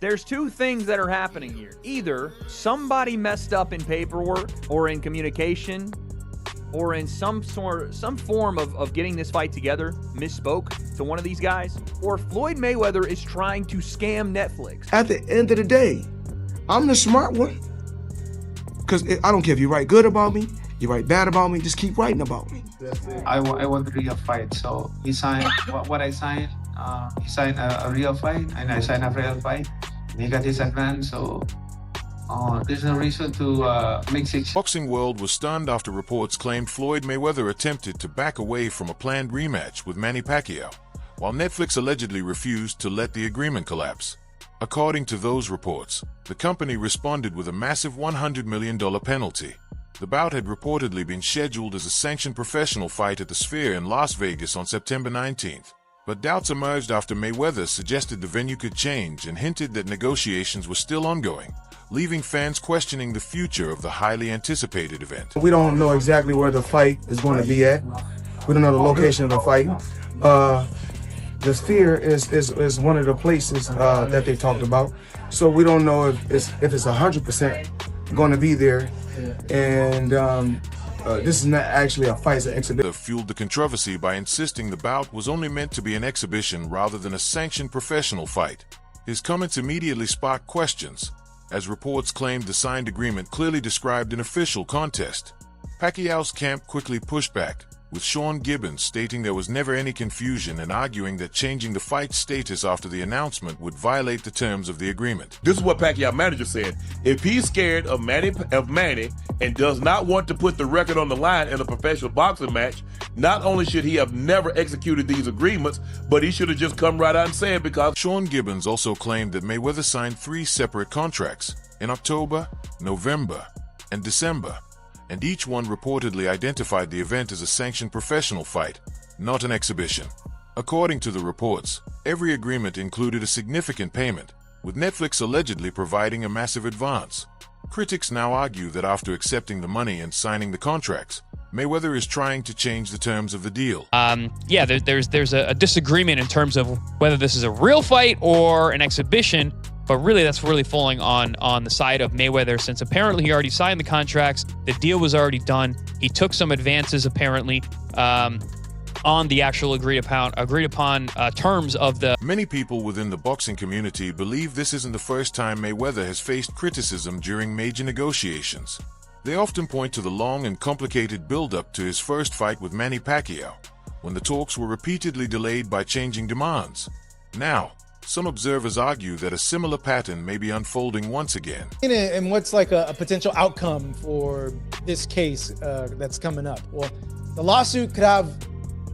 There's two things that are happening here. Either somebody messed up in paperwork or in communication or in some form of getting this fight together, misspoke to one of these guys, or Floyd Mayweather is trying to scam Netflix. At the end of the day, I'm the smart one. Because I don't care if you write good about me, you write bad about me, just keep writing about me. I want a real fight, so he signed what I signed. He signed a real fight, and I signed a real fight. And he got his advance, so there's no reason to mix it. Boxing world was stunned after reports claimed Floyd Mayweather attempted to back away from a planned rematch with Manny Pacquiao, while Netflix allegedly refused to let the agreement collapse. According to those reports, the company responded with a massive $100 million penalty. The bout had reportedly been scheduled as a sanctioned professional fight at the Sphere in Las Vegas on September 19th. But doubts emerged after Mayweather suggested the venue could change and hinted that negotiations were still ongoing, leaving fans questioning the future of the highly anticipated event. We don't know exactly where the fight is going to be at. We don't know the location of the fight. The Sphere is one of the places that they talked about. So we don't know if it's 100% going to be there. And this is not actually a fight, it's an exhibition. Fueled the controversy by insisting the bout was only meant to be an exhibition rather than a sanctioned professional fight. His comments immediately sparked questions, as reports claimed the signed agreement clearly described an official contest. Pacquiao's camp quickly pushed back, with Sean Gibbons stating there was never any confusion and arguing that changing the fight status after the announcement would violate the terms of the agreement. This is what Pacquiao manager said. If he's scared of Manny and does not want to put the record on the line in a professional boxing match, not only should he have never executed these agreements, but he should have just come right out and said because... Sean Gibbons also claimed that Mayweather signed 3 separate contracts in October, November, and December, and each one reportedly identified the event as a sanctioned professional fight, not an exhibition. According to the reports, every agreement included a significant payment, with Netflix allegedly providing a massive advance. Critics now argue that after accepting the money and signing the contracts, Mayweather is trying to change the terms of the deal. Yeah, there's a disagreement in terms of whether this is a real fight or an exhibition, but really that's really falling on the side of Mayweather, since apparently he already signed the contracts, the deal was already done, he took some advances apparently on the actual agreed upon terms of the... Many people within the boxing community believe this isn't the first time Mayweather has faced criticism during major negotiations. They often point to the long and complicated build-up to his first fight with Manny Pacquiao, when the talks were repeatedly delayed by changing demands. Now, some observers argue that a similar pattern may be unfolding once again. And what's like a potential outcome for this case that's coming up? Well, the lawsuit could have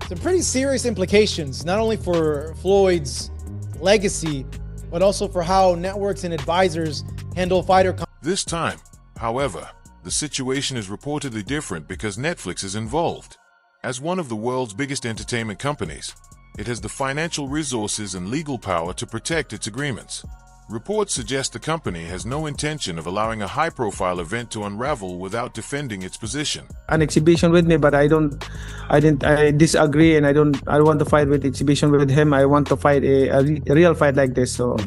some pretty serious implications, not only for Floyd's legacy, but also for how networks and advisors handle fighter. This time, however, the situation is reportedly different because Netflix is involved. As one of the world's biggest entertainment companies, it has the financial resources and legal power to protect its agreements. Reports suggest the company has no intention of allowing a high-profile event to unravel without defending its position. An exhibition with me, but I disagree, and I don't want to fight with exhibition with him. I want to fight a real fight like this. So,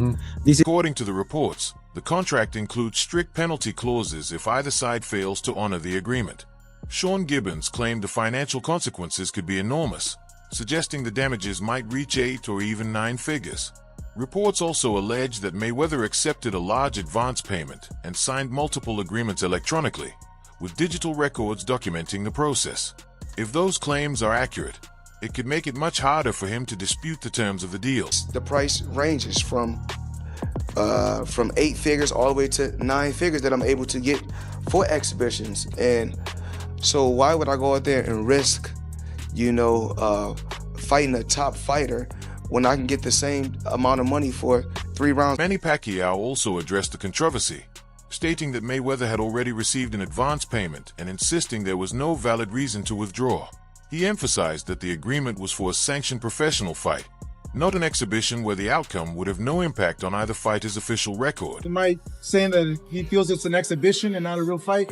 According to the reports, the contract includes strict penalty clauses if either side fails to honor the agreement. Sean Gibbons claimed the financial consequences could be enormous, suggesting the damages might reach 8 or even 9 figures. Reports also allege that Mayweather accepted a large advance payment and signed multiple agreements electronically, with digital records documenting the process. If those claims are accurate, it could make it much harder for him to dispute the terms of the deal. The price ranges from 8 figures all the way to 9 figures that I'm able to get for exhibitions. And so why would I go out there and risk, fighting a top fighter when I can get the same amount of money for 3 rounds? Manny Pacquiao also addressed the controversy, stating that Mayweather had already received an advance payment and insisting there was no valid reason to withdraw. He emphasized that the agreement was for a sanctioned professional fight, not an exhibition where the outcome would have no impact on either fighter's official record. Am I saying that he feels it's an exhibition and not a real fight?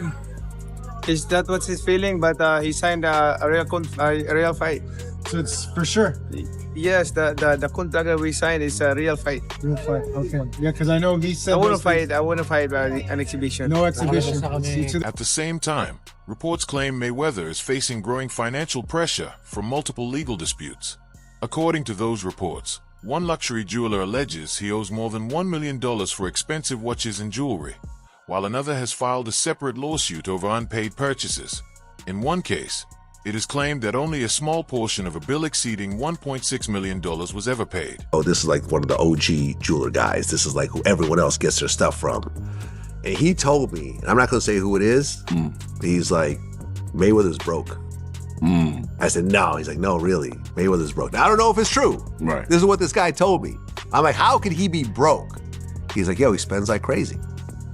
is that what's his feeling? But he signed a real fight. So it's for sure. Yes, the contract we signed is a real fight. Real fight. Okay. Yeah, because I know he said I want to those things. fight. I want to fight by an exhibition. No exhibition. At the same time, reports claim Mayweather is facing growing financial pressure from multiple legal disputes. According to those reports, one luxury jeweler alleges he owes more than $1 million for expensive watches and jewelry, while another has filed a separate lawsuit over unpaid purchases. In one case, it is claimed that only a small portion of a bill exceeding $1.6 million was ever paid. Oh, this is like one of the OG jeweler guys. This is like who everyone else gets their stuff from. And he told me, and I'm not going to say who it is, he's like, Mayweather's broke. I said, no. He's like, no, really, Mayweather's broke. Now, I don't know if it's true. Right. This is what this guy told me. I'm like, how could he be broke? He's like, yo, he spends like crazy.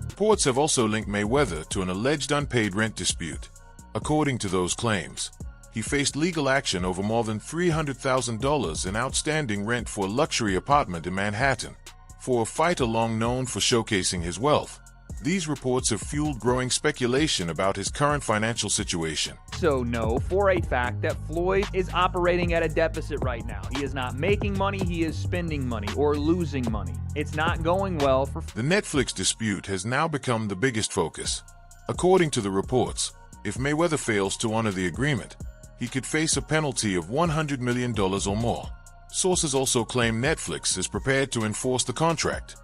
Reports have also linked Mayweather to an alleged unpaid rent dispute. According to those claims, he faced legal action over more than $300,000 in outstanding rent for a luxury apartment in Manhattan, for a fighter long known for showcasing his wealth. These reports have fueled growing speculation about his current financial situation. So know for a fact that Floyd is operating at a deficit right now. He is not making money, he is spending money or losing money. It's not going well for... The Netflix dispute has now become the biggest focus. According to the reports, if Mayweather fails to honor the agreement, he could face a penalty of $100 million or more. Sources also claim Netflix is prepared to enforce the contract.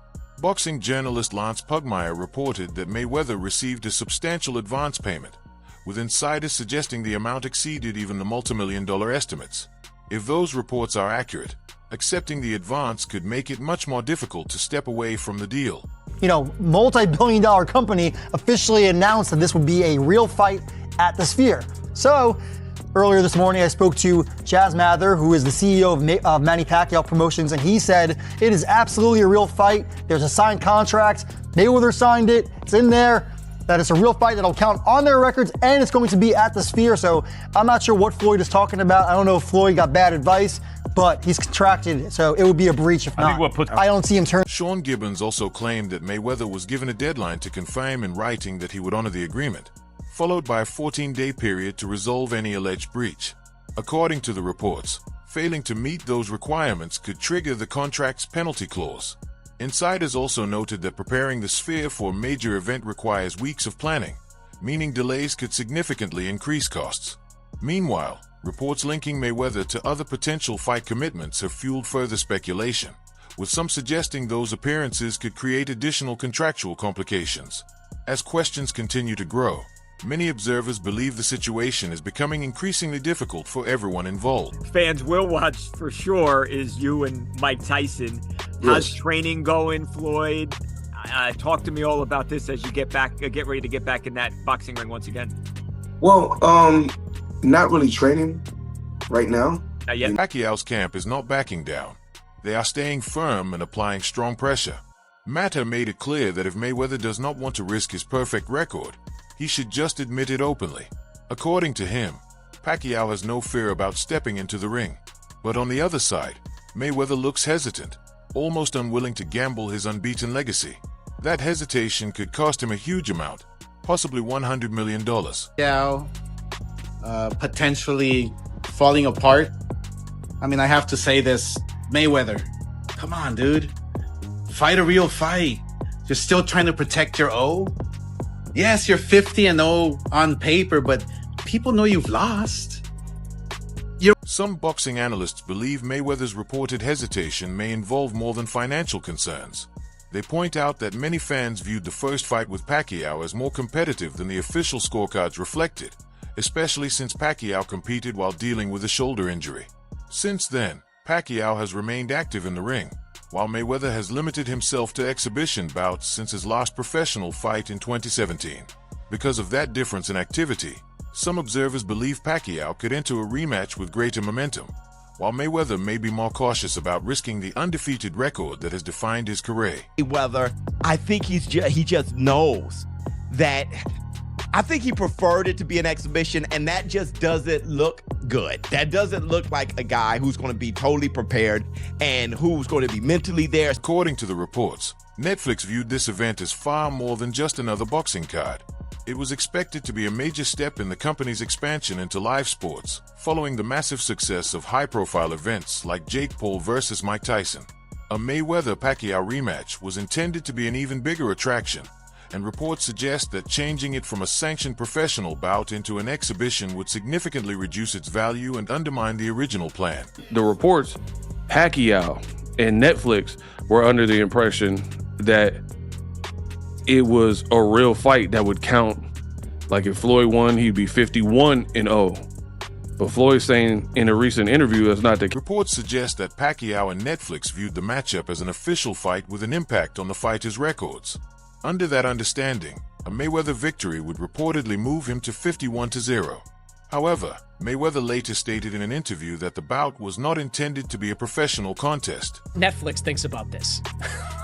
Boxing journalist Lance Pugmire reported that Mayweather received a substantial advance payment, with insiders suggesting the amount exceeded even the multimillion-dollar estimates. If those reports are accurate, accepting the advance could make it much more difficult to step away from the deal. Multi-billion-dollar company officially announced that this would be a real fight at the Sphere. So, earlier this morning, I spoke to Chaz Mather, who is the CEO of Manny Pacquiao Promotions, and he said it is absolutely a real fight. There's a signed contract. Mayweather signed it. It's in there. That it's a real fight that'll count on their records, and it's going to be at the Sphere. So I'm not sure what Floyd is talking about. I don't know if Floyd got bad advice, but he's contracted, so it would be a breach if not. I don't see him turn. Sean Gibbons also claimed that Mayweather was given a deadline to confirm in writing that he would honor the agreement, followed by a 14-day period to resolve any alleged breach. According to the reports, failing to meet those requirements could trigger the contract's penalty clause. Insiders also noted that preparing the Sphere for a major event requires weeks of planning, meaning delays could significantly increase costs. Meanwhile, reports linking Mayweather to other potential fight commitments have fueled further speculation, with some suggesting those appearances could create additional contractual complications. As questions continue to grow, many observers believe the situation is becoming increasingly difficult for everyone involved. Fans will watch for sure is you and Mike Tyson. How's training going, Floyd? Talk to me all about this as you get ready to get back in that boxing ring once again. Well, not really training right now. Not yet. Pacquiao's camp is not backing down. They are staying firm and applying strong pressure. Matter made it clear that if Mayweather does not want to risk his perfect record, he should just admit it openly. According to him, Pacquiao has no fear about stepping into the ring. But on the other side, Mayweather looks hesitant, almost unwilling to gamble his unbeaten legacy. That hesitation could cost him a huge amount, possibly $100 million. Pacquiao potentially falling apart. I mean, I have to say this, Mayweather, come on, dude. Fight a real fight. You're still trying to protect your O. Yes, you're 50-0 on paper, but people know you've lost. Some boxing analysts believe Mayweather's reported hesitation may involve more than financial concerns. They point out that many fans viewed the first fight with Pacquiao as more competitive than the official scorecards reflected, especially since Pacquiao competed while dealing with a shoulder injury. Since then, Pacquiao has remained active in the ring, while Mayweather has limited himself to exhibition bouts since his last professional fight in 2017. Because of that difference in activity, some observers believe Pacquiao could enter a rematch with greater momentum, while Mayweather may be more cautious about risking the undefeated record that has defined his career. Mayweather, I think he just knows that. I think he preferred it to be an exhibition, and that just doesn't look good. That doesn't look like a guy who's going to be totally prepared and who's going to be mentally there. According to the reports, Netflix viewed this event as far more than just another boxing card. It was expected to be a major step in the company's expansion into live sports, following the massive success of high-profile events like Jake Paul versus Mike Tyson. A Mayweather-Pacquiao rematch was intended to be an even bigger attraction, and reports suggest that changing it from a sanctioned professional bout into an exhibition would significantly reduce its value and undermine the original plan. The reports, Pacquiao and Netflix were under the impression that it was a real fight that would count. Like if Floyd won, he'd be 51-0. But Floyd's saying in a recent interview that's not the case. Reports suggest that Pacquiao and Netflix viewed the matchup as an official fight with an impact on the fighter's records. Under that understanding, a Mayweather victory would reportedly move him to 51-0. However, Mayweather later stated in an interview that the bout was not intended to be a professional contest. Netflix thinks about this.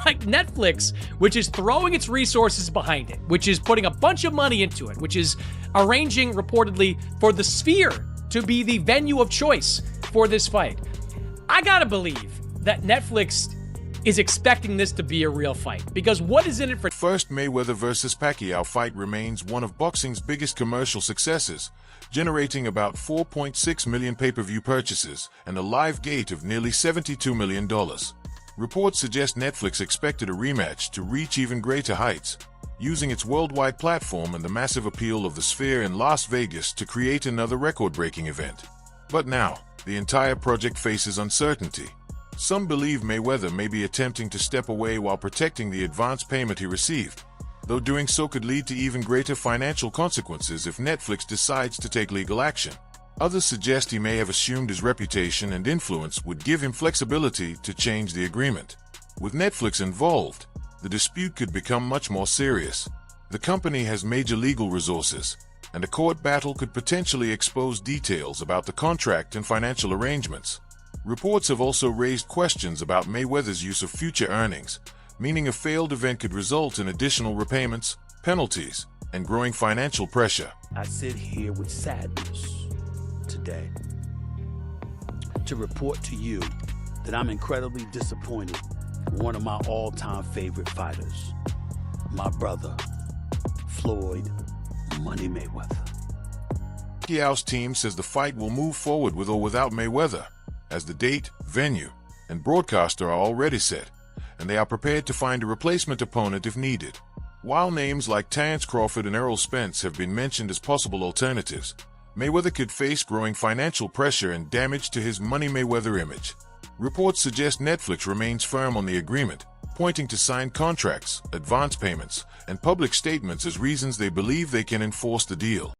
Like Netflix, which is throwing its resources behind it, which is putting a bunch of money into it, which is arranging reportedly for the Sphere to be the venue of choice for this fight. I gotta believe that Netflix is expecting this to be a real fight, because what is in it for? First Mayweather versus Pacquiao fight remains one of boxing's biggest commercial successes, generating about 4.6 million pay-per-view purchases and a live gate of nearly $72 million. Reports suggest Netflix expected a rematch to reach even greater heights, using its worldwide platform and the massive appeal of the Sphere in Las Vegas to create another record-breaking event. But now, the entire project faces uncertainty. Some believe Mayweather may be attempting to step away while protecting the advance payment he received, though doing so could lead to even greater financial consequences if Netflix decides to take legal action. Others suggest he may have assumed his reputation and influence would give him flexibility to change the agreement. With Netflix involved, the dispute could become much more serious. The company has major legal resources, and a court battle could potentially expose details about the contract and financial arrangements. Reports have also raised questions about Mayweather's use of future earnings, meaning a failed event could result in additional repayments, penalties, and growing financial pressure. I sit here with sadness today to report to you that I'm incredibly disappointed in one of my all-time favorite fighters, my brother, Floyd Money Mayweather. Pacquiao's team says the fight will move forward with or without Mayweather, as the date, venue, and broadcaster are already set, and they are prepared to find a replacement opponent if needed. While names like Terence Crawford and Errol Spence have been mentioned as possible alternatives, Mayweather could face growing financial pressure and damage to his Money Mayweather image. Reports suggest Netflix remains firm on the agreement, pointing to signed contracts, advance payments, and public statements as reasons they believe they can enforce the deal.